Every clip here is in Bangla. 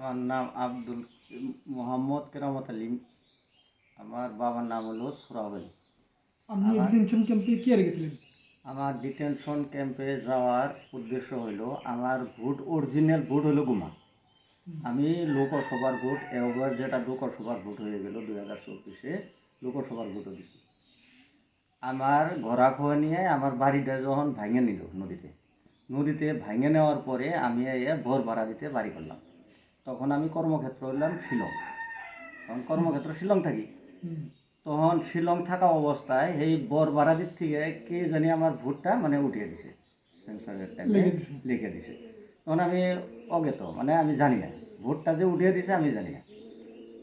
আমার নাম আব্দুল মোহাম্মদ কেরামত আলী। আমার বাবার নাম হলো সোহরাব আলী। আপনি আমার ডিটেনশন ক্যাম্পে কি আর গেছিলেন? আমার ডিটেনশন ক্যাম্পে যাওয়ার উদ্দেশ্য হলো আমার ভোট অরিজিনাল ভোট হলো গুমা। আমি লোকসভার ভোট এবার যেটা লোকসভার ভোট হয়ে গেল 2024-এ লোকসভার ভোটও দিছি। আমার ঘোরা খোয়া নিয়ে আমার বাড়িটা যখন ভাঙে নিল নদীতে ভাঙে নেওয়ার পরে আমি ঘর ভাড়া দিতে বাড়ি করলাম। তখন আমি কর্মক্ষেত্র হইলাম শিলং। তখন কর্মক্ষেত্র শিলং থাকি। হুম, তখন শিলং থাকা অবস্থায় এই বরবারাদির থেকে কে জানি আমার ভোটটা মানে উঠিয়ে দিছে, সেন্সারের টাইমে লেগে দিছে। লিখে দিছে। তখন আমি অজ্ঞাত, মানে আমি জানি না ভোটটা যে উঠিয়ে দিছে, আমি জানি না।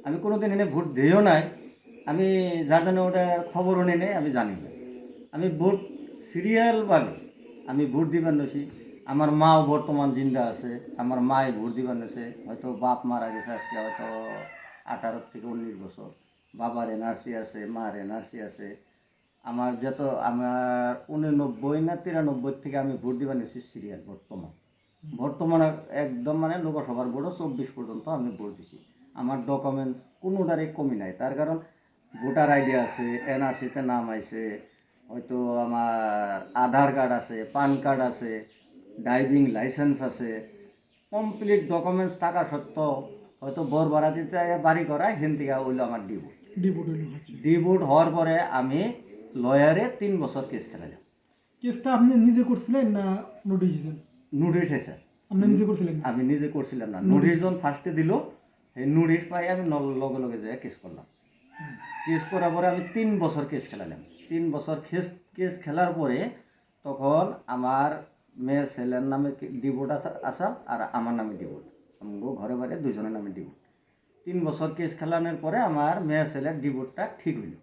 আমি কোনোদিন এনে ভোট দিও নাই। আমি যার জন্য ওটার খবরও নেই নাই, আমি জানি না। আমি ভোট সিরিয়ালভাবে আমি ভোট দিবার নছি। আমার মাও বর্তমান জিন্দা আছে, আমার মায়ে ভোট দিবার নছে। হয়তো বাপ মারা গেছে আজকে হয়তো 18 থেকে 19 বছর। বাবার এনআরসি আছে, মার এনআরসি আছে। আমার 89 না 93 থেকে আমি ভোট দিবার নিয়েছি সিরিয়াল। বর্তমানে একদম মানে লোকসভার ভোটও 24 পর্যন্ত আমি ভোট দিছি। আমার ডকুমেন্টস কোনোটারই কমি নাই। তার কারণ ভোটার আইডি আছে, এনআরসিতে নাম আইছে, হয়তো আমার আধার কার্ড আছে, পান কার্ড আছে, ড্রাইভিং লাইসেন্স আছে। কমপ্লিট ডকুমেন্টস থাকা সত্ত্বেও হয়তো বরবারাতিতে বাড়ি করা হেন থেকে হইলো আমার ডিভোট। ডিপোর্ট হইল হচ্ছে। ডিভোট হওয়ার পরে আমি লয়ারে 3 বছর কেস খেলালাম। কেসটা আপনি নিজে করছিলেন না নোটিশ দিয়েছেন? নোটিশ এসে আপনি নিজে করছিলেন না? আমি নিজে করছিলাম না। নোটিশ যখন ফার্স্টে দিল, এই নোটিশ পাই আমি লগে লগে যাই কেস করলাম। কেস করার পরে আমি 3 বছর কেস খেলালাম। 3 বছর কেস খেলার পরে তখন আমার মেয়ে ছেলের নামে ডিভোর্ট আসাম আর আমার নামে ডিভোর্ট। আমগো ঘরে বাইরে দুজনের নামে ডিভোর্ট। 3 বছর কেস খেলানোর পরে আমার মেয়ে ছেলের ডিভোর্টটা ঠিক হইল।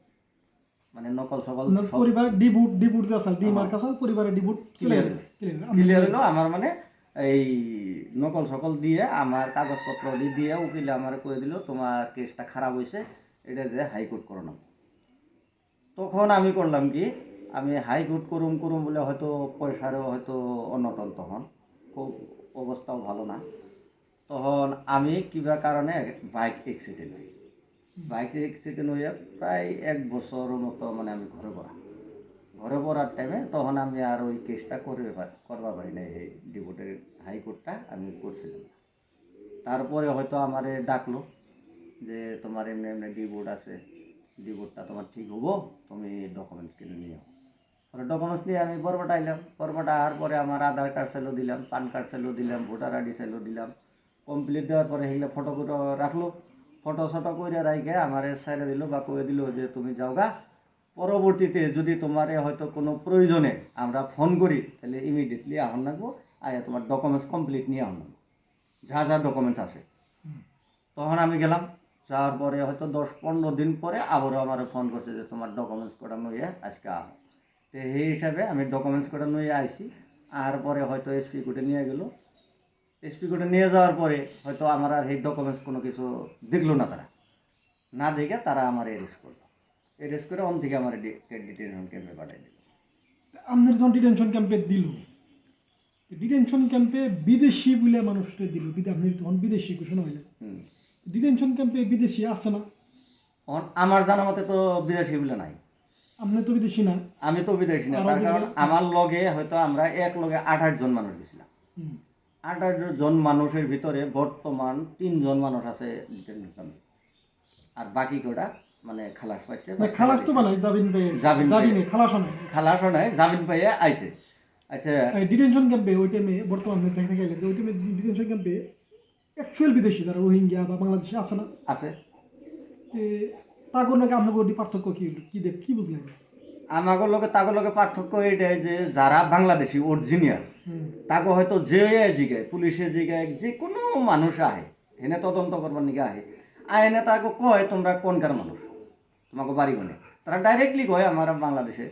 মানে নকল সকল আপনার পরিবার ডিপোর্ট যে আসাল ডি মার্ক আসাল পরিবারের ডিপোর্ট ক্লিয়ার ক্লিয়ার হলো। আমার মানে এই নকল সকল দিয়ে আমার কাগজপত্র দিয়ে উকিলে আমার কয়ে দিল তোমার কেসটা খারাপ হয়েছে, এটা যে হাইকোর্ট করো না। তখন আমি করলাম কি, আমি হাইকোর্ট করুম বলে হয়তো পয়সারও হয়তো অনটন, তখন খুব অবস্থাও ভালো না। তখন আমি কিবা কারণে বাইক অ্যাক্সিডেন্ট হই। বাইক অ্যাক্সিডেন্ট হয়ে প্রায় 1 বছরের মতো মানে আমি ঘরে পড়ার টাইমে তখন আমি আর ওই কেসটা করবা পারি না। এই ডিভোর্টের হাইকোর্টটা আমি করছিলাম না। তারপরে হয়তো আমারে ডাকলো যে তোমার এমনি এমনি ডিভোর্ট আছে, ডিভোর্টটা তোমার ঠিক হবো, তুমি ডকুমেন্টস কিনে নিও। পরে ডকুমেন্টস নিয়ে আমি বরবাটা আইলাম। বরবাটা আসার পরে আমার আধার কার্ড চাইলো দিলাম, পান কার্ড চাইলো দিলাম, ভোটার আইডি চাইলো দিলাম। কমপ্লিট দেওয়ার পরে সেগুলো ফটো রাখলো। ফটো শটো করে রাখে আমার সাইডে দিল বা কয়ে দিল যে তুমি যাও গা। পরবর্তীতে যদি তোমার হয়তো কোনো প্রয়োজনে আমরা ফোন করি, তাহলে ইমিডিয়েটলি আহন লাগবো, আয়া তোমার ডকুমেন্টস কমপ্লিট নিয়ে আহন লাগবো, যা যা ডকুমেন্টস আছে। তখন আমি গেলাম। যাওয়ার পরে হয়তো 10-15 দিন পরে আবারও আমার ফোন করছে যে তোমার ডকুমেন্টস কটা নিয়ে আজকে আহ। তো সেই হিসাবে আমি ডকুমেন্টস কটা নিয়ে আইছি। আর পরে হয়তো এসপি কোর্টে নিয়ে গেল। এসপি কোর্টে নিয়ে যাওয়ার পরে হয়তো আমার আর এই ডকুমেন্টস কোনো কিছু দেখলো না। তারা না দেখে তারা আমার অ্যারেস্ট করলো। অ্যারেস্ট করে অন থেকে আমার ডিটেনশন ক্যাম্পে পাঠিয়ে দিল। আপনার যখন ডিটেনশন ক্যাম্পে দিল, ডিটেনশন ক্যাম্পে বিদেশি বলে মানুষটা দিল, আপনি তখন বিদেশি ঘোষণা হইলেন। ডিটেনশন ক্যাম্পে বিদেশি আছে না? আমার জানা মতে তো বিদেশি বলে নাই। আপনি তো বিদেশি না। আমি তো বিদেশি না, তার কারণ আমার লগে হয়তো আমরা এক লগে 28 জন মানুষ গেছিলাম। 28 জন মানুষের ভিতরে বর্তমান 3 জন মানুষ আছে ডিটেনশন ক্যাম্পে। আর বাকি কটা মানে খালাস পাইছে। খালাস তো বানাই জামিন পেয়ে, জামিনে খালাসও নাই, জামিন পাইয়ে আইছে। আচ্ছা, ডিটেনশন ক্যাম্পে ওই টাইমে বর্তমান দেখতে গেলে যে ওই টাইমে ডিটেনশন ক্যাম্পে অ্যাকচুয়াল বিদেশি যারা রোহিঙ্গা বা বাংলাদেশে আছে না? আছে। তাগর লগে আপনার পার্থক্য কি হলো, কি বুঝলেন? আমাগো লগে তাগো লগে পার্থক্য এটাই যে যারা বাংলাদেশি অরিজিনাল তাকে হয়তো যে জিগায় পুলিশে জিগায় যে কোনো মানুষ আহে এনে তদন্ত করবার নিকে আহেনে তাকে কয় তোমরা কোনকার মানুষ, তোমাকে বাড়ি বনে। তারা ডাইরেক্টলি কয় আমার বাংলাদেশে,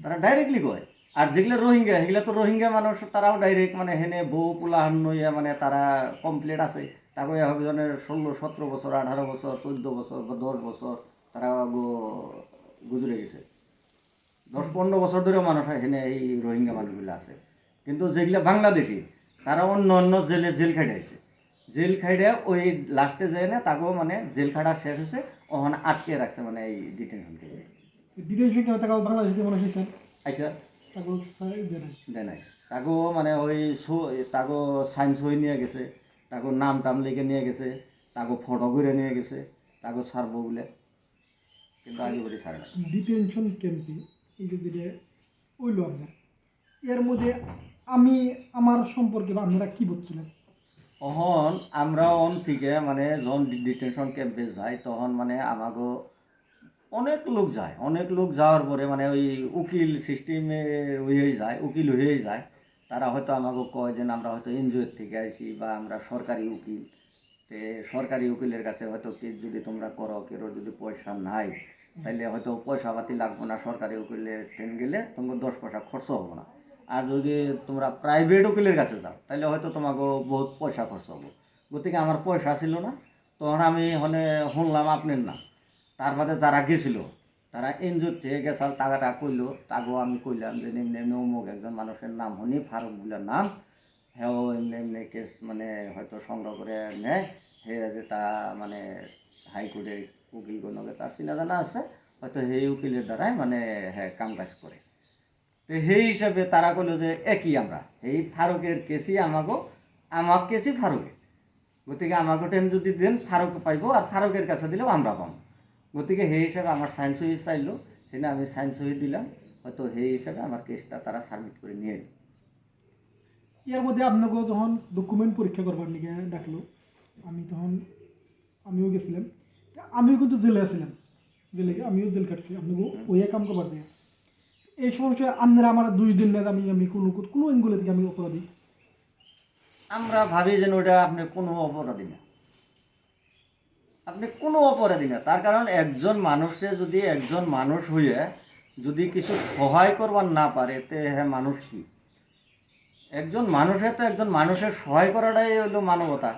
তারা ডাইরেক্টলি কয়। আর যেগুলো রোহিঙ্গা সেগুলো তো রোহিঙ্গা মানুষ, তারাও ডাইরেক্ট মানে হেনে বউ পোলাহান নইয়া মানে তারা কমপ্লিট আছে। তাকে একজনের 16-17 বছর, 18 বছর, 14 বছর বা 10 বছর তারা গুজরে গেছে। 10-15 বছর ধরেও মানুষ এখানে এই রোহিঙ্গা মানুষগুলো আছে। কিন্তু যেগুলো বাংলাদেশি তারা অন্য অন্য জেল খাটাইছে। জেল খাইডে ওই লাস্টে যায় না তাকেও মানে জেল খাটা শেষ হয়েছে ওখানে আটকে রাখছে মানে এই ডিটেনশন ক্যাম্পে। ডিটেনশন ক্যাম্পে তাকে বাংলাদেশে মনে হয়েছে আচ্ছা তাকে দেয় নাই। দেয় নাই তাকেও মানে ওই তাকেও সাইন্স হয়ে নিয়ে গেছে, তাকেও নাম টাম লিখে নিয়ে গেছে, তাকেও ফটো করে নিয়ে গেছে, তাকেও ছাড়বো বলে, কিন্তু আগে বলে ছাড়ে না। ডিটেনশন ক্যাম্পে এই যে যেটা হইল আপনার, এর মধ্যে আমি আমার সম্পর্কে বা আপনারা কি বলছিলেন? তখন আমরা অন থেকে মানে যখন ডিটেনশন ক্যাম্পে যাই তখন মানে আমাকে অনেক লোক যায়, অনেক লোক যাওয়ার পরে মানে ওই উকিল সিস্টেমে হয়েই যায়, উকিল হয়েই যায়। তারা হয়তো আমাকে কয় যে আমরা হয়তো এনজিওর থেকে আইছি বা আমরা সরকারি উকিল, তে সরকারি উকিলের কাছে হয়তো কি যদি তোমরা করো কেউ যদি পয়সা নাই তাহলে হয়তো পয়সা পাতি লাগবো না, সরকারি উকিলের ট্রেন গেলে তোমাকে 10 পয়সা খরচ হবো না। আর যদি তোমরা প্রাইভেট উকিলের কাছে যাও তাহলে হয়তো তোমাকে বহুত পয়সা খরচ হবো। গতিকে আমার পয়সা ছিল না, তখন আমি মানে শুনলাম আপনার না। তার বাদে যারা গেছিল তারা এনজিওর থেকে গেছাল টাকাটা কইলো, তাকেও আমি কইলাম যে এমনি এমনি অমুক একজন মানুষের নাম হনি ফারুক বলে নাম, হ্যাঁ এমনি এমনি কেস মানে হয়তো সংগ্রহ করে নেয়, হে যে তা মানে হাইকোর্টের উকিল গণকে তার চিনা জানা আছে, হয়তো সেই উকিলের দ্বারাই মানে হ্যাঁ কাম কাজ করে। তো সেই হিসাবে তারা কইলো যে একই আমরা এই ফারুকের কেসই আমার কেসই ফারুকের, গতিকে আমাকে টেন যদি দেন ফারুক পাইব আর ফারুকের কাছে দিলেও আমরা পাবো। গতিকে সেই হিসাবে আমার সায়েন্স হয়ে চাইলো, সেদিন আমি সায়েন্স হয়ে দিলাম, হয়তো সেই হিসাবে আমার কেসটা তারা সাবমিট করে নিয়ে এলো। এর মধ্যে আপনাকে যখন ডকুমেন্ট পরীক্ষা করবার নিকে ডাকলো, আমি তখন আমিও গেছিলাম, আমিও কিন্তু জেলে আছিলাম, জেলে আমিও জেল কাটছি আপনাকে ওই কাম করবার দিয়ে। এই সময় আপনারা আমার 2 দিন না আমি আমি কোনো কোনো অ্যাঙ্গুলে থেকে আমি অপরাধী। আমরা ভাবি যেন ওটা আপনি কোনো অপরাধী না, আপনি কোনো অপরাধী না। তার কারণ একজন মানুষকে যদি একজন মানুষ হয়ে যদি কিছু সহায় করবার না পারে তে হ্যাঁ মানুষ কি? একজন মানুষের তো একজন মানুষের সহায় করাটাই হলো মানবতা।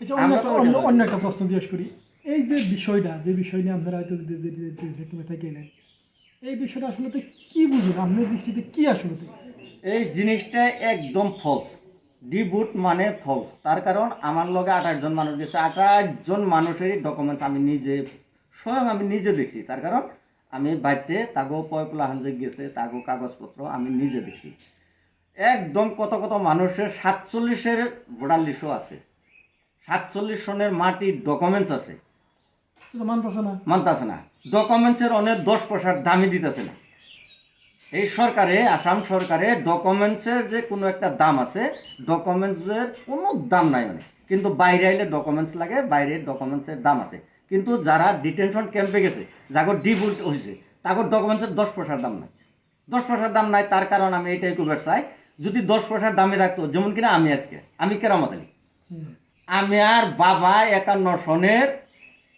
আচ্ছা, আমরা তো ওইটা অন্য ভাবি। একটা প্রশ্ন জিজ্ঞেস করি। এই যে বিষয়টা যে বিষয় নিয়ে আপনারা হয়তো তুমি থেকে এলেন, এই বিষয়টা আসলে কি বুঝুন আপনার দৃষ্টিতে কি আসলে? এই জিনিসটা একদম ফলস, ডিবুট মানে ফলস। তার কারণ আমার লগে 28 জন মানুষ গেছে, 28 জন মানুষেরই ডকুমেন্টস আমি নিজে স্বয়ং আমি নিজে দেখছি। তার কারণ আমি বাড়িতে তাগো পয়পলা হাঞ্জে গেছে তাগো কাগজপত্র আমি নিজে দেখছি। একদম কত কত মানুষের 47-এর ভোটার লিস্টও আছে, 47 সনের মাটির ডকুমেন্টস আছে, তো মানতেছে না, মানতেছে না। ডকুমেন্টসের অনেক 10 পয়সার দামই দিতেছে না। এই সরকারে আসাম সরকারে ডকুমেন্টসের যে কোনো একটা দাম আছে, ডকুমেন্টসের কোনো দাম নাই মানে, কিন্তু বাইরে আইলে ডকুমেন্টস লাগে, বাইরের ডকুমেন্টসের দাম আছে। কিন্তু যারা ডিটেনশন ক্যাম্পে গেছে যাগর ডিভোল্ট হয়েছে তাগর ডকুমেন্টসের 10 পয়সার দাম নাই, 10 পয়সার দাম নাই। তার কারণ আমি এটাই কবার চাই, যদি 10 পয়সার দামে রাখতো, যেমন কিনা আমি আজকে আমি কেরামত আলী, আমি আর বাবা 51 সনের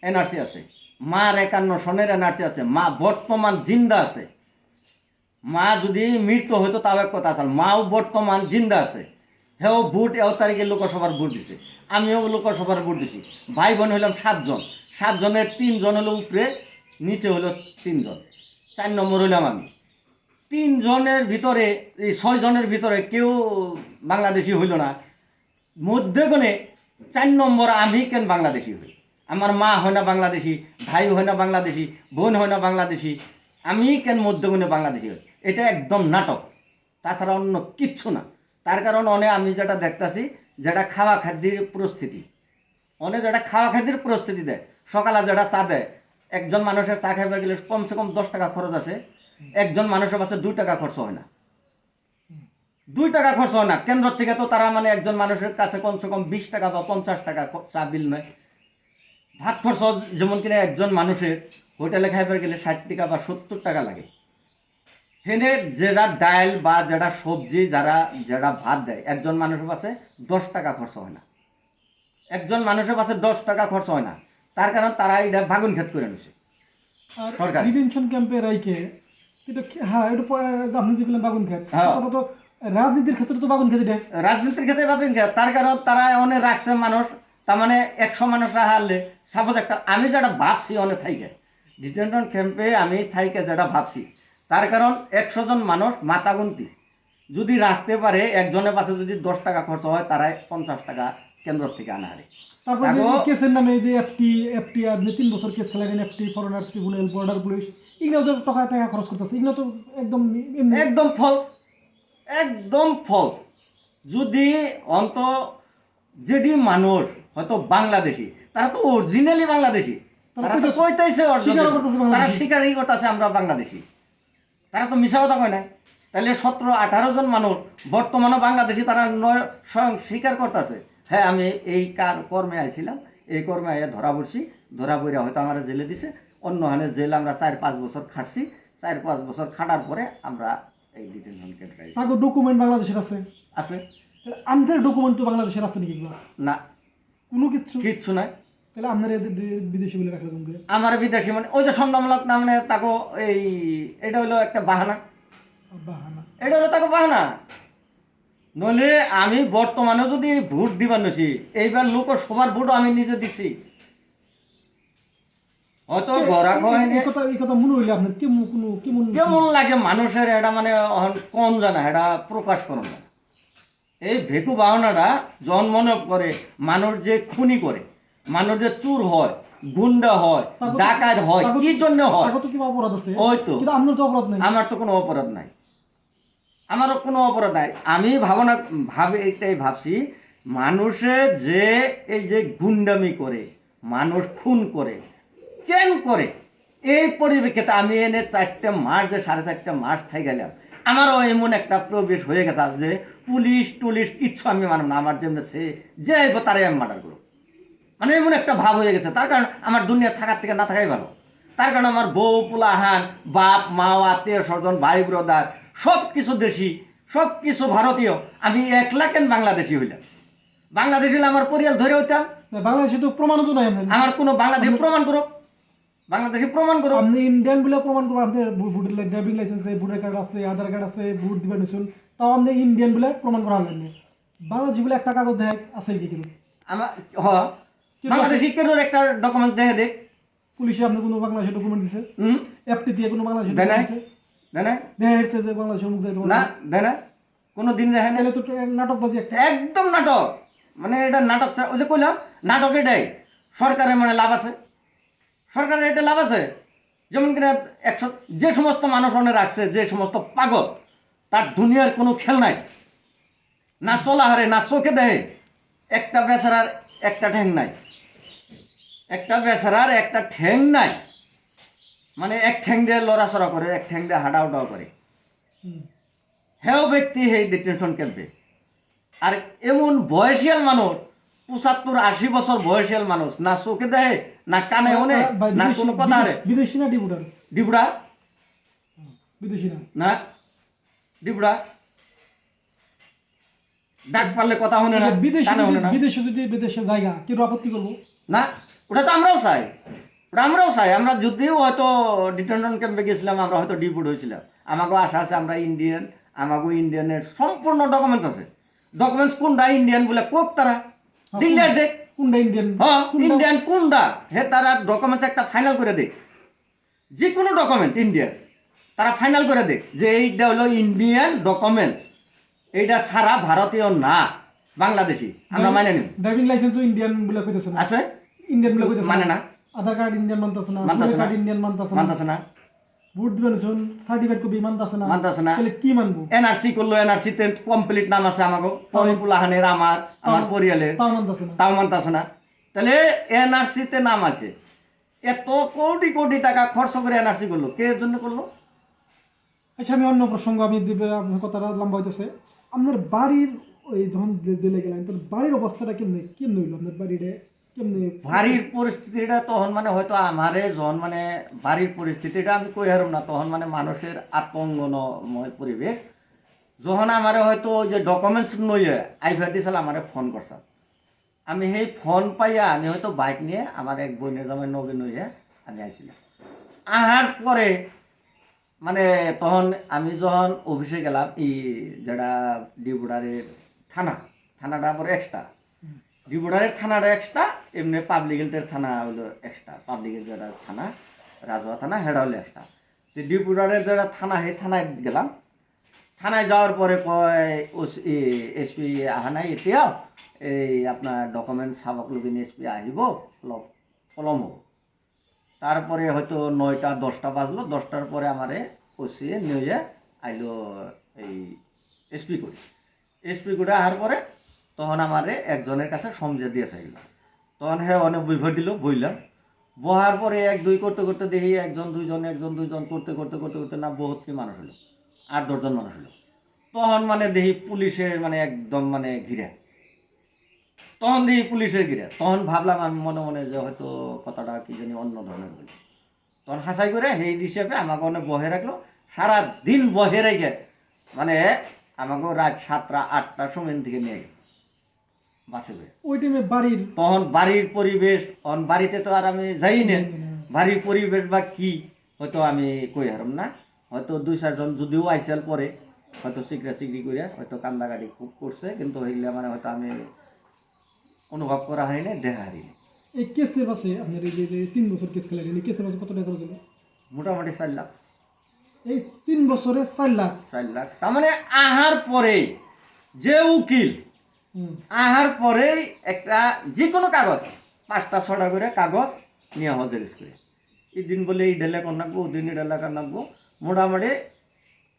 এনআরসি আছে, মার 51 সনের এনআরসি আছে, মা বর্তমান জিন্দা আছে। মা যদি মৃত হইতো তাও এক কথা আসল, মাও বর্তমান জিন্দা আছে। হেও ভোট এও তারিখে লোকসভার ভোট দিছে, আমিও লোকসভার ভোট দিছি। ভাই বোন হইলাম 7 জন, 7 জনের 3 জন হলো উপরে, নিচে হলো 3 জন, 4 নম্বর হইলাম আমি। 3 জনের ভিতরে এই 6 জনের ভিতরে কেউ বাংলাদেশি হইল না, মধ্যে কোনে 4 নম্বর আমি কেন বাংলাদেশি হই? আমার মা হয় না বাংলাদেশি, ভাই হয় না বাংলাদেশি, বোন হয় না বাংলাদেশি, আমি কেন মধ্যগুণে বাংলাদেশি হই? এটা একদম নাটক, তাছাড়া অন্য কিচ্ছু না। তার কারণ অনেক আমি যেটা দেখতাছি, যেটা খাওয়া খাদ্যের পরিস্থিতি, অনেক যেটা খাওয়া খাদ্যের পরিস্থিতি দেয়, সকালে যেটা চা দেয়, একজন মানুষের চা খাইবার গেলে কমসে কম 10 টাকা খরচ আছে, একজন মানুষের কাছে 2 টাকা খরচ হয় না, 2 টাকা খরচ হয় না। কেন্দ্র থেকে তো তারা মানে একজন মানুষের কাছে কমসে কম 20 টাকা বা 50 টাকা চা বিল নয়। ভাত খরচ যেমন কিনা একজন মানুষের হোটেলে খাইবার গেলে 60 টাকা বা 70 টাকা লাগে। হেনে যেটা ডাল বা যেটা সবজি যারা যেটা ভাত দেয়, একজন মানুষের কাছে 10 টাকা খরচ হয় না, একজন মানুষের কাছে 10 টাকা খরচ হয় না। তার কারণ তারা এটা ভাগুন খেত করে নিছে আর সরকার। ডিটেনশন ক্যাম্পে রাইকে এটা হ্যাঁ, এটা আপনি যেগুলো বাগুন খেত, হ্যাঁ। এটা তো রাজনীতির ক্ষেত্রে তো বাগুন খেত এটা। রাজনীতির ক্ষেত্রে বাগুন খেত, তার কারণ তারা অনেক রাখছে মানুষ, তার মানে 100 মানুষ হারলে সাপোজ একটা, আমি যেটা ভাবছি অনেক থাইকে ডিটেনশন ক্যাম্পে আমি থাইকে যেটা ভাবছি, তার কারণ 100 জন মানুষ মাথা গুনতি যদি রাখতে পারে, একজনের পাশে যদি 10 টাকা খরচ হয় তারাই 50 টাকা কেন্দ্র থেকে আনা হারে তারপর যে কেসের নামে যে এফটি আপনি 3 বছর কেস খেলাইলেন, FT foreigners tribunal, border police, এগুলো যে টাকা টাকা খরচ করতেছে, এগুলো তো একদম এমনি। একদম ফলস, একদম ফলস। যদি অন্ত যেটি মানুষ হয়তো বাংলাদেশি, তারা তো অরিজিনালি বাংলাদেশি, তারা তো কইতেছে স্বীকারও করতেছে তারা বাংলাদেশি। স্বীকারই করতেছে আমরা বাংলাদেশি, তারা তো মিছা কথা কয় না। তাহলে 17-18 জন মানুষ বর্তমানে বাংলাদেশি, তারা স্বয়ং স্বীকার করতেছে, হ্যাঁ আমি এই কর্মে আইছিলাম, এই কর্মে আইয়া ধরা পড়ছি, ধরা পড়ে হয়তো আমরা জেলে দিছে, অন্য হানে জেলে আমরা 4-5 বছর খাটছি, 4-5 বছর খাটার পরে আমরা এই ডিটেনশন ক্যাম্পে আইছি। তাকে ডকুমেন্ট বাংলাদেশের আছে, আছে তাহলে আমাদের ডকুমেন্ট তো বাংলাদেশের আছে নাকি এগুলো? না, কোনো কিছু কিচ্ছু নাই। তাহলে আপনার বিদেশি বলে রাখলে তোমাকে? আমার বিদেশি মানে ওই যে সন্দেহমূলক না, মানে তাকে এই এটা হলো একটা বাহানা, বাহানা। এটা হলো তাকে বাহানা। নইলে আমি বর্তমানে যদি ভোট দিবার নছি, এইবার লোক সবার ভোটও আমি নিজে দিছি, হয়তো গড়া হয়নি। এই কথা মনে হইলে আপনার কেমন লাগে মানুষের, এটা মানে কম জানা, এটা প্রকাশ করো না। এই ভেকু বাহনাটা যখন মনে করে মানুষ যে খুনি করে, মানুষ যে চুর হয়, গুন্ডা হয়, ডাকাত হয়, কি জন্য হয়? তাকে তো কি অপরাধ আছে? ওই তো, কিন্তু আপনার তো অপরাধ নাই। আমার তো কোনো অপরাধ নাই, আমারও কোনো অপরাধ নাই। আমি এইটাই ভাবছি, মানুষে যে এই যে গুন্ডামি করে, মানুষ খুন করে, কেন করে? এই পরিপ্রেক্ষিতে আমি এনে 4টে মাস, যে 4.5 মাস থেকে গেলাম, আমারও এমন একটা প্রবেশ হয়ে গেছে যে পুলিশ টুলিশ কিচ্ছু আমি মানব না, আমার যেমন যে তারাই আমি মার্ডার করব, মানে এমন একটা ভাব হয়ে গেছে। তার কারণ আমার দুনিয়া থাকার থেকে না থাকাই ভালো। তার কারণ আমার বউ পোলাহান, বাপ মা, আত্মীয় স্বজন, ভাই ব্রাদার সব কিছু দেশি, সব কিছু ভারতীয়, আমি একলা কেন বাংলাদেশি হইলাম? বাংলাদেশি হলে আমার পরিয়াল ধরে হইতাম। বাংলাদেশে তো প্রমাণ তো নাই আপনার। আমার কোনো বাংলাদেশি প্রমাণ করো, বাংলাদেশি প্রমাণ করো। আপনি ইন্ডিয়ান বলে প্রমাণ করবো, আপনার ভোটের ড্রাইভিং লাইসেন্স আছে, ভোটার কার্ড আছে, আধার কার্ড আছে, ভোট দিবেন হয়েছিল, তাও আপনি ইন্ডিয়ান বলে প্রমাণ করা হলেন না। বাংলাদেশি বলে একটা কাগজ দেখ আছে কি কিন্তু? আমার বাংলাদেশি কেন একটা ডকুমেন্ট দেখে দেখ। পুলিশে আপনি কোনো বাংলাদেশের ডকুমেন্ট দিছে? এফটি দিয়ে কোনো বাংলাদেশের দেয় নাই, ডকুমেন্ট দিছে? দেয় নাই, দেখা যাচ্ছে যে বাংলাদেশের মুখ যায় না দেয় না, কোনো দিন দেখে না। তাহলে তো নাটকবাজি একটা। একদম নাটক, মানে এটা নাটক। ওই যে কইলাম নাটক, এটাই সরকারের মানে লাভ আছে, সরকারের এটা লাভ আছে। যেমন কিনা 100 যে সমস্ত মানুষ মনে রাখছে, যে সমস্ত পাগল, তার দুনিয়ার কোনো খেল নাই, না চলা হারে, না চোখে দেহে, একটা বেচারার একটা ঠ্যাং নাই, একটা বেচারার একটা ঠ্যাং নাই, মানে এক ঠ্যাং দিয়ে লড়াচড়া করে, এক ঠ্যাং দিয়ে হাঁটাউটাও করে, হেও ব্যক্তি সেই ডিটেনশন ক্যাম্পে। আর এমন বয়সিয়াল মানুষ, 75-80 বছর বয়সিয়াল মানুষ, না চোখে দেহে, না কানে শোনে, না কোনো কথা রে। বিদেশি না ডিপুটার? ডিবুড়া বিদেশি না, না, ডিবুড়া ডাক পারলে কথা শুনে না, বিদেশি কানে শুনে না। বিদেশে যদি বিদেশে জায়গা কেউ আপত্তি করবো না, ওটা তো আমরাও চাই, ওটা আমরাও চাই। আমরা যদিও হয়তো ডিটেনশন ক্যাম্পে গেছিলাম, আমরা হয়তো ডিপুট হয়েছিলাম, আমাকেও আশা আছে আমরা ইন্ডিয়ান, আমাকেও ইন্ডিয়ানের সম্পূর্ণ ডকুমেন্টস আছে। ডকুমেন্টস কোনটা ইন্ডিয়ান বলে কোক তারা দিল্লি দেখ, কোনটা ইন্ডিয়ান? হ্যাঁ ইন্ডিয়ান কোনটা, হে তারা ডকুমেন্টস একটা ফাইনাল করে দেখ, যে কোনো ডকুমেন্টস ইন্ডিয়ান তারা ফাইনাল করে দেখ যে এইটা হলো ইন্ডিয়ান ডকুমেন্ট, এইটা সারা ভারতীয় না, বাংলাদেশি, আমরা মানে নিব। ড্রাইভিং লাইসেন্সও ইন্ডিয়ান বলে কইতেছে না, আছে ইন্ডিয়ান বলে কইতেছে মানে না, আধার কার্ড ইন্ডিয়ান মানতাছে না, মানতাছে ভোটার না, কার্ড ইন্ডিয়ান মানতাছে না, মানতাছে না, ভোট দিবেন শুন সার্টিফিকেট কপি মানতাছে না, মানতাছে না। তাহলে কি মানবো? এনআরসি করলো, এনআরসি তে কমপ্লিট নাম আছে আমাকে, পরিপুলাহানের, আমার পরিয়ালের, তাও মানতাছে না। তাও মানতাছে না। তাহলে এনআরসি তে নাম আছে, এত কোটি কোটি টাকা খরচ করে এনআরসি করলো, কে এর জন্য করলো? আচ্ছা আমি অন্য প্রসঙ্গ আমি দিবে, আপনার কথাটা লম্বা হইতেছে। আপনার বাড়ির ওই যখন জেলে গেলেন, তোর বাড়ির অবস্থাটা কেমনে কেমনে হইলো? আপনার বাড়িটা কেমনে? বাড়ির পরিস্থিতিটা তখন মানে হয়তো আমারে যখন মানে বাড়ির পরিস্থিতিটা আমি কই হারম না, তখন মানে মানুষের আতঙ্কময় পরিবেশ। যখন আমারে হয়তো ওই যে ডকুমেন্টস নইয়ে আইভার দিয়েছিল, আমারে ফোন করছে, আমি সেই ফোন পাইয়া আমি হয়তো বাইক নিয়ে আমার এক বোনের জামাই নবীন হইয়ে আমি আইছিলাম। আহার পরে মানে তখন আমি যখন অফিসে গেলাম, যেটা ডিবুডারের থানাটা আবার এক্সট্রা, ডিবুডারের থানাটা এক্সট্রা, এমনি পাবলিক হেলথের থানা হলো এক্সট্রা, পাবলিক হেলথ যেটা থানা, রাজুয়া থানা, হেডা হলো এক্সট্রা। তো ডিবুডারের যেটা থানা, সেই থানায় গেলাম। থানায় যাওয়ার পরে কয় এসপি আহা নাই এতিয়াও এই আপনার ডকুমেন্ট চাবক লগিন এসপি আহিব অলপ পলম হ'ব। তারপরে হয়তো 9টা 10টা বাজলো, 10টার পরে আমারে ওসিয়ে নিয়ে আইলো এই এসপি করে আসার পরে তখন আমারে একজনের কাছে সমঝে দিয়ে থাকল। তখন হ্যাঁ অনেক বইভর দিল, বইলাম। বহার পরে 1-2 করতে করতে দেখি একজন দুইজন করতে করতে করতে করতে না বহুত কি মানুষ হলো, 8-10 জন মানুষ হলো। তখন মানে দেখি পুলিশের মানে একদম মানে ঘিরে, তখন দেখি পুলিশের ঘিরে। তখন ভাবলাম আমি মনে মনে যে হয়তো কথাটা কি জানি অন্য ধরনের বলি। তখন হাসাই করে সেই হিসেবে আমাকে অনেক বহে রাখলো, সারা দিন বহে রেখে মানে আমাকে রাত 7টা-8টার সময় থেকে নিয়ে গেল বাসে করে। ওই টাইমে বাড়ির তখন বাড়ির পরিবেশ, তখন বাড়িতে তো আর আমি যাই না, বাড়ির পরিবেশ বা কি হয়তো আমি কই হারম না। হয়তো 2-4 জন যদিও আইসাল পরে হয়তো চিকরি করে হয়তো কান্দাকাটি খুব করছে, কিন্তু হইলে মানে হয়তো আমি অনুভব করা হয়নি, দেখা হারিনি। এই কেসের বাসে আপনার এই যে 3 বছর কেস খেলেন, এই কেসের বাসে কত টাকা খরচ হলো? মোটামুটি 4 লাখ। এই 3 বছরে 4 লাখ। 4 লাখ তার মানে আহার পরে যে উকিল আহার পরেই একটা যে কোনো কাগজ 5টা-6টা করে কাগজ নিয়ে হজের করে এই দিন বলে এই ডেলে কর নাকবো, ওদিন এই ডেলে কর নাকবো, মোটামুটি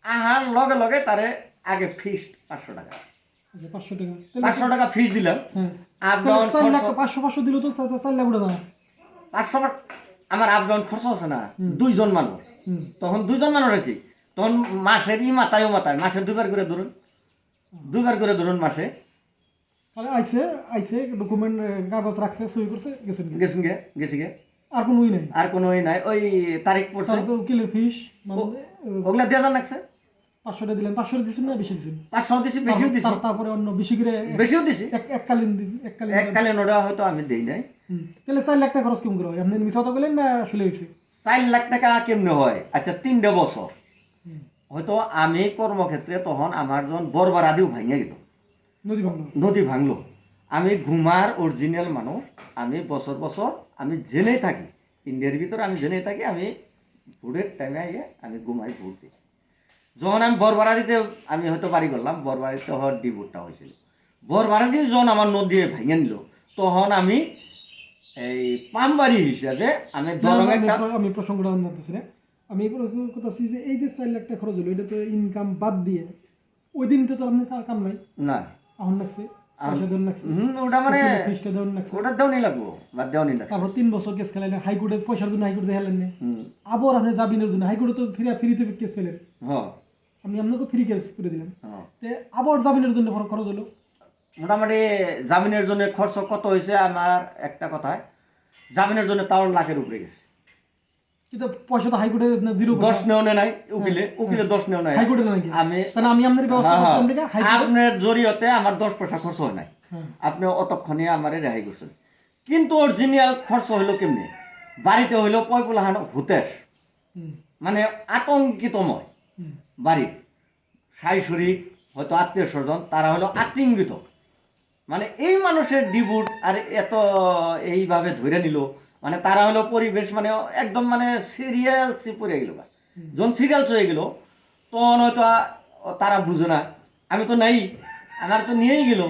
আহার লগে লগে তারে আগে ফিক্সড 500 টাকা। আচ্ছা 500 টাকা। 500 টাকা ফিস দিলাম। হ্যাঁ, আপ ডাউন 4 লাখ 500 দিল তো 4 লাখ উঠে না। 500 আমার আপ ডাউন খরচ আছে না, 2 জন মানুষ। তখন 2 জন মানুষ আছি, তখন মাসের মাথায় মাসে 2বার করে ধরুন মাসে। তাহলে আইছে ডকুমেন্ট কাগজ রাখছে, সই করছে, গেছি গে আর কোনোই নাই। আর কোনো নাই, ওই তারিখ পড়ছে, তারপর উকিলের ফিস মানে ওগুলা দেওয়া জান লাগছে। 500 টাকা দিলেন, 500 দিছেন না বেশি দিছেন? 500 দিছি, বেশিও দিছি, তারপরে অন্য বেশি করে বেশিও দিছি। এককালীন ওটা হয়তো আমি দেই নাই। তাহলে 4 লাখ টাকা খরচ কেমন করে হয়? আপনি মিছা কথা বললেন না আসলে হয়েছে? 4 লাখ টাকা কেমনে হয়? আচ্ছা 3টা বছর হয়তো আমি কর্মক্ষেত্রে তখন আমার জন বরবারাদিও ভাঙিয়ে গেল, নদী ভাঙলো। আমি ঘুমার অরিজিনাল মানুষ, আমি বছর আমি জেনেই থাকি, ইন্ডিয়ার ভিতরে আমি জেনেই থাকি। আমি ভোটের টাইমে আইয়ে আমি ঘুমাই ভোট দিই। যখন আমি বরবারাদিতে আমি হয়তো বাড়ি করলাম, বরবারাদিতে হওয়ার ডিভোটটা হয়েছিল, বরবারাদি যখন আমার নদী ভেঙে নিল, তখন আমি এই পামবাড়ি হিসাবে আমি আমি প্রসঙ্গটা জানতেছি না। আমি কথা যে এই যে 4 লাখ টাকা খরচ হলো, এটা তো ইনকাম বাদ দিয়ে ওই দিন তো আপনার কাম নাই না আহন লাগছে, পয়সা দেওয়ান লাগছে, ওটা মানে ফিসটা দেওয়ান লাগছে, ওটা দেওয়ানি লাগবো, বাদ দেওয়ানি লাগবে। তারপর 3 বছর কেস খেলাইলেন হাইকোর্টে, পয়সার জন্য হাইকোর্টে হেলেন না, আবার আপনি জামিনের জন্য হাইকোর্টে তো ফ্রিতে কেস পেলেন, আমি আপনাকে ফ্রি কেস করে দিলাম, আবার জামিনের জন্য খরচ হলো। মোটামুটি জামিনের জন্য খরচ কত হয়েছে আমার একটা কথায়, জামিনের জন্য তাও লাখের উপরে গেছে। কিন্তু পয়সা তো হাইকোর্টে 10 নেওয়া নাই, উকিলে 10 নেওয়া নাই, হাইকোর্টে নাই। আমি আপনার ব্যবস্থা করছিলাম থেকে আপনার জরিয়তে আমার 10 পয়সা খরচ হয় নাই, আপনি অতক্ষণে আমারে রেহাই করছেন। কিন্তু অরিজিনাল খরচ হইলো কেমনি? বাড়িতে হইলো পয়পলাহানো ভূতের মানে আতঙ্কিতময় বাড়ির শাশুড়ি হয়তো আত্মীয় স্বজন, তারা হলো আতঙ্কিত, মানে এই মানুষের ডিবুট আর এত এইভাবে ধরে নিল, মানে তারা হলো পরিবেশ মানে একদম মানে সিরিয়ালসই পড়ে গেল। যখন সিরিয়ালস হয়ে গেল তখন হয়তো তারা বুঝে না, আমি তো নাই, আমার তো নিয়েই গেল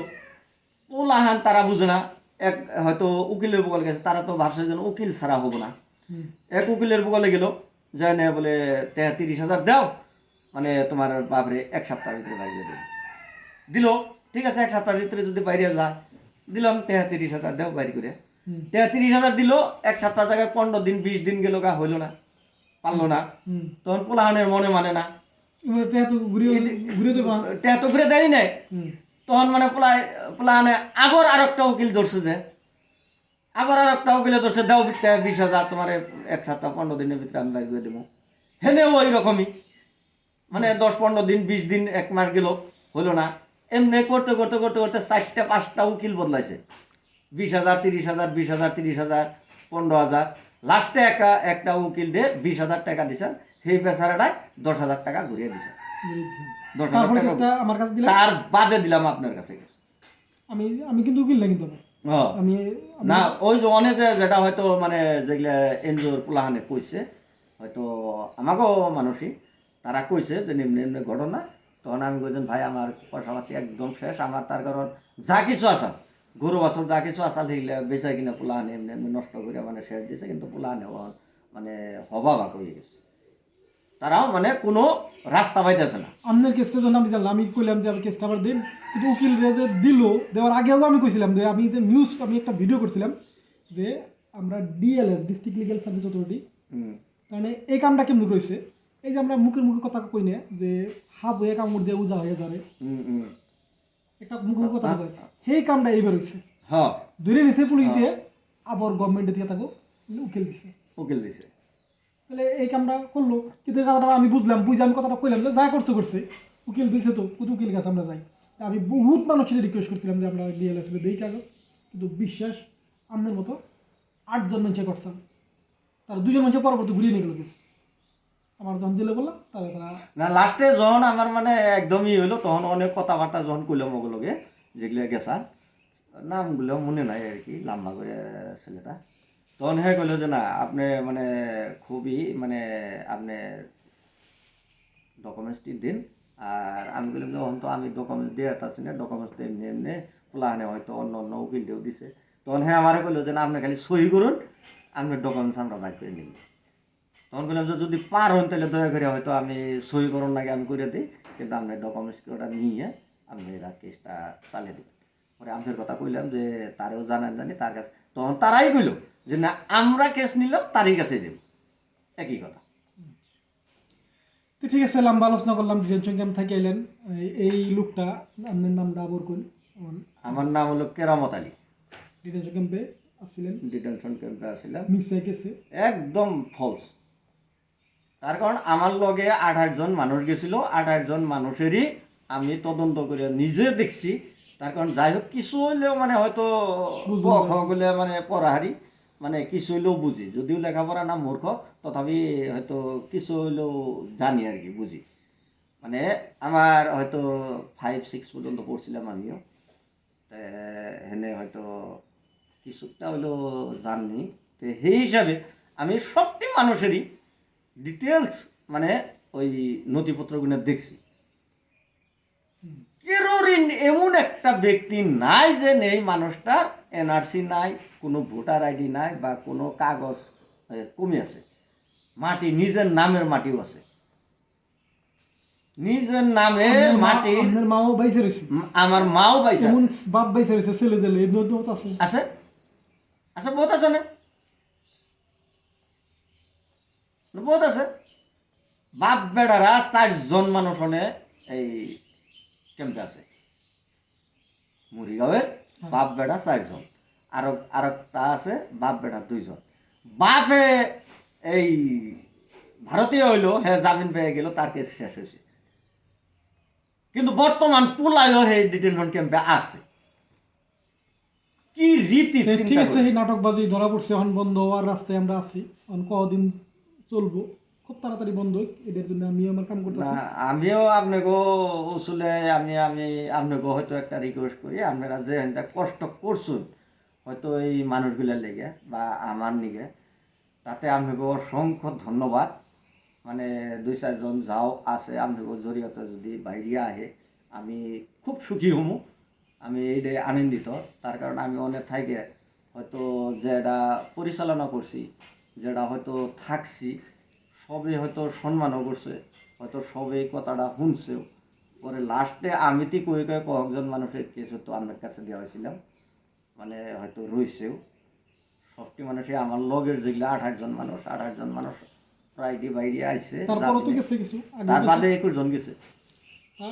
পোলাহান, তারা বুঝে না। এক হয়তো উকিলের বগলে গেছে, তারা তো ভাবছে যেন উকিল ছাড়া হবো না। এক উকিলের বগলে গেল, যায় না বলে 30,000 দাও, মানে তোমার বাপরে 1 সপ্তাহের ভিতরে বাইরে দেবে দিল। ঠিক আছে, 1 সপ্তাহের ভিতরে যদি বাইরে যা দিলাম 30,000 দাও বাইরে করে, 30,000 দিল। 1 সপ্তাহ জায়গায় 15 দিন 20 দিন গেল, গা হইলো না, পারলো না। তখন পোলাহানের মনে মানে না, টেয়া তো ঘুরে দেয় নাই। তখন মানে পোলাহানে আবার আর একটা উকিল ধরছে, যে আবার আর একটা উকিলে ধরছে, দাও 20,000 তোমার 1 সপ্তাহ 15 দিনের ভিতরে আমি বাইরে করে দেবো। হেনেও ওই রকমই, মানে 10-15 দিন 20 দিন 1 মাস গেল, হইলো না। এমনি করতে করতে করতে করতে 4টা-5টা উকিল বদলাইছে, 20,000 30,000 20,000 30,000 15,000, লাস্টে একটা উকিল দিয়ে 20,000 টাকা দিছেন, সেই বেচারাটায় 10,000 টাকা ঘুরিয়ে দিছে। 10,000 টাকা আমার কাছে দিলাম, তার বাদে দিলাম আপনার কাছে। আমি কিন্তু উকিল না, কিন্তু আমি না ওই যে অনেক যেটা হয়তো মানে যেগুলা এনজিওর পোলাহানে কইছে, হয়তো আমাকেও মানুষই তারা কইছে যে নিম্ন নিম্ন ঘটনা, তখন আমি বলছেন ভাই আমার পয়সা পাতি একদম শেষ, আমার তার কারণ যা কিছু আসাল গরু বাছর যা কিছু আসাল সেগুলো বেচা কিনা পোলা আনে এমনি এমনি নষ্ট করে মানে শেষ দিয়েছে, কিন্তু পোলা আনে মানে হবাক হয়ে গেছে, তারাও মানে কোনো রাস্তা পাইতেছে না। আপনার কেসটা জন্য আমি জানলাম, আমি কইলাম যে আমি কেসটা আবার দিন, কিন্তু উকিল যে দিল, দেওয়ার আগেও আমি কইছিলাম যে আমি যে নিউজ, আমি একটা ভিডিও করছিলাম যে আমরা DLS district legal service authority, মানে এই কামটা কেমন রয়েছে, এই যে আমরা মুখের মুখে কথা কই না যে হাফ হয়ে কামড় দিয়ে উজা হয়ে যাবে, একটা মুখের মুখে কথা কয়, সেই কামটা এইবার হয়েছে। হ্যাঁ, ধরে নিছে পুলিশ দিয়ে, আবার গভর্নমেন্টে দিয়ে থাকো উকিল দিছে, উকিল দিছে। তাহলে এই কামটা করলো, কিন্তু এই কথাটা আমি বুঝলাম, বুঝে আমি কথাটা কইলাম যে যা করছে করছে, উকিল দিছে তো উকিল কাছে আমরা যাই। তা আমি বহুত মানুষের রিকোয়েস্ট করছিলাম যে আমরা ডিএলএস দিই কাগজ, কিন্তু বিশ্বাস আমাদের মতো 8 জন মানুষে করছেন, তারা 2 জন মানুষের পরবর্তী ঘুরিয়ে নিয়ে গেল কেস। আমার যখন জেলে বললাম তাহলে তারা না লাস্টে যখন আমার মানে একদমই হইলো, তখন অনেক কথাবার্তা যখন কইলাম ওগুলোকে যেগুলো গেছা নামগুলো মনে নাই আর কি, লম্বা করে ছেলেটা, তখন হ্যাঁ কইলো যে না আপনি মানে খুবই মানে আপনি ডকুমেন্টসটি দিন। আর আমি বললাম যে তখন তো আমি ডকুমেন্টস দিয়ে আসছি না, ডকুমেন্টস এমনি এমনি প্লানে হয়তো অন্য অন্য উকিলটাও দিছে, তখন হ্যাঁ আমারে কইলো যে না আপনি খালি সই করুন, আপনার ডকুমেন্টস আমরা বাইর করে নিব। তখন বললাম যে যদি পার হন তাহলে দয়া করে হয়তো আমি সই করুন নাকি আমি করে দিই, কিন্তু আপনার ডকুমেন্টস ওটা নিয়ে আপনি এরা কেসটা চালিয়ে দিন। পরে আমাদের কথা কইলাম যে তারেও জানান জানি তার কাছে, তখন তারাই কইল যে না আমরা কেস নিলেও তারই কাছে দেব, একই কথা। তো ঠিক আছে, লম্বা আলোচনা করলাম, ডিটেনশন ক্যাম্প থেকে এলেন, এই লোকটা আপনার নামটা আবার কোন? আমার নাম হলো কেরামত আলী, ডিটেনশন ক্যাম্পে আসছিলেন, ডিটেনশন ক্যাম্পে আসছিলাম। মিসে গেছে একদম ফলস, তার কারণ আমার লগে 28 জন মানুষ গেছিল, 28 জন মানুষেরই আমি তদন্ত করে নিজে দেখছি। তার কারণ যাই হোক কিছু হইলেও মানে হয়তো বলে মানে পড়াহারি মানে কিছু হইলেও বুঝি, যদিও লেখাপড়া না মূর্খ তথাপি হয়তো কিছু হইলেও জানি আর কি, বুঝি। মানে আমার হয়তো 5-6 পর্যন্ত পড়ছিলাম আমিও, হেনে হয়তো কিছুটা হইলেও জানি। তো সেই হিসাবে আমি সবটি মানুষেরই ডিটেলস মানে ওই নথিপত্রগুলো দেখছি। কেরোরিন এমন একটা ব্যক্তি নাই যে এই মানুষটার এনআরসি নাই, কোনো ভোটার আইডি নাই বা কোনো কাগজ কমে আছে, মাটি নিজের নামের মাটিও আছে, নিজের নামে মাটি। আপনার মাও বাইসে রয়েছে, আমার মাও বাইসে এমন আছে, বাপ বাইসে রয়েছে, ছেলে জেলে এই নদী মতো আছে আছে আছে বহুত আছে না, বহুত আছে। বাপ বেড়ারা 4 জন মানুষ হনে এই ক্যাম্পে আছে, মুড়িগাঁওয়ের বাপ বেড়া 4 জন, আরেকটা আছে বাপ বেড়া 2 জন। বাপে এই ভারতীয় হইলো, হ্যাঁ জামিন পেয়ে গেল, তার কেস শেষ হয়েছে, কিন্তু বর্তমান পুলাইও এই ডিটেনশন ক্যাম্পে আছে। কি রীতি! ঠিক আছে, এই নাটকবাজি ধরা পড়ছে, এখন বন্ধ হওয়ার রাস্তায় আমরা আছি, এখন কদিন চলবো, খুব তাড়াতাড়ি বন্ধ হোক, এটার জন্য আমি আমার কাম করতেছি। আমিও আপনাকে আসলে আমি আপনাকে হয়তো একটা রিকোয়েস্ট করি, আপনারা যে একটা কষ্ট করছেন হয়তো এই মানুষগুলোর লেগে বা আমার নিগে, তাতে আপনাকে অসংখ্য ধন্যবাদ। মানে 2-4 জন যাও আছে আপনাকে জড়িয়তে যদি বাইরে আহে আমি খুব সুখী হমু, আমি এইটাই আনন্দিত। তার কারণ আমি অনেক থাইকে হয়তো যেটা পরিচালনা করছি, যেটা হয়তো থাকছি, সবে হয়তো সম্মানও করছে, হয়তো সবে কথাটা শুনছেও। পরে লাস্টে আমি তো কয়েকজন মানুষের কেস হয়তো আপনার কাছে দেওয়া হয়েছিলাম, মানে হয়তো রয়েছেও। সবটি মানুষই আমার লগের যেগুলো 28 জন মানুষ, 28 জন মানুষ প্রায়টি বাইরে আইছে, তারপরও তো গেছে কিছু, তার বাদে 21 জন গেছে,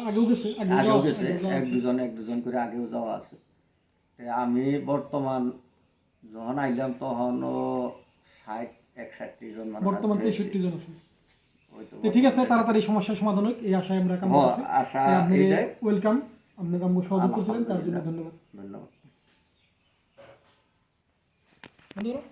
আগেও গেছে, আগেও গেছে, এক দুজন করে আগেও যাওয়া আছে। আমি বর্তমান যখন আইলাম তখনও 60-61 জন মানুষ, বর্তমান 63 জন আছে। হয়তো তো ঠিক আছে, তাড়াতাড়ি সমস্যার সমাধান হোক, এই আশায় আমরা কাম করছি। আশা আপনি এটাই। ওয়েলকাম, আপনি কাম সহযোগ করছিলেন তার জন্য ধন্যবাদ। ধন্যবাদ। বন্ধুরা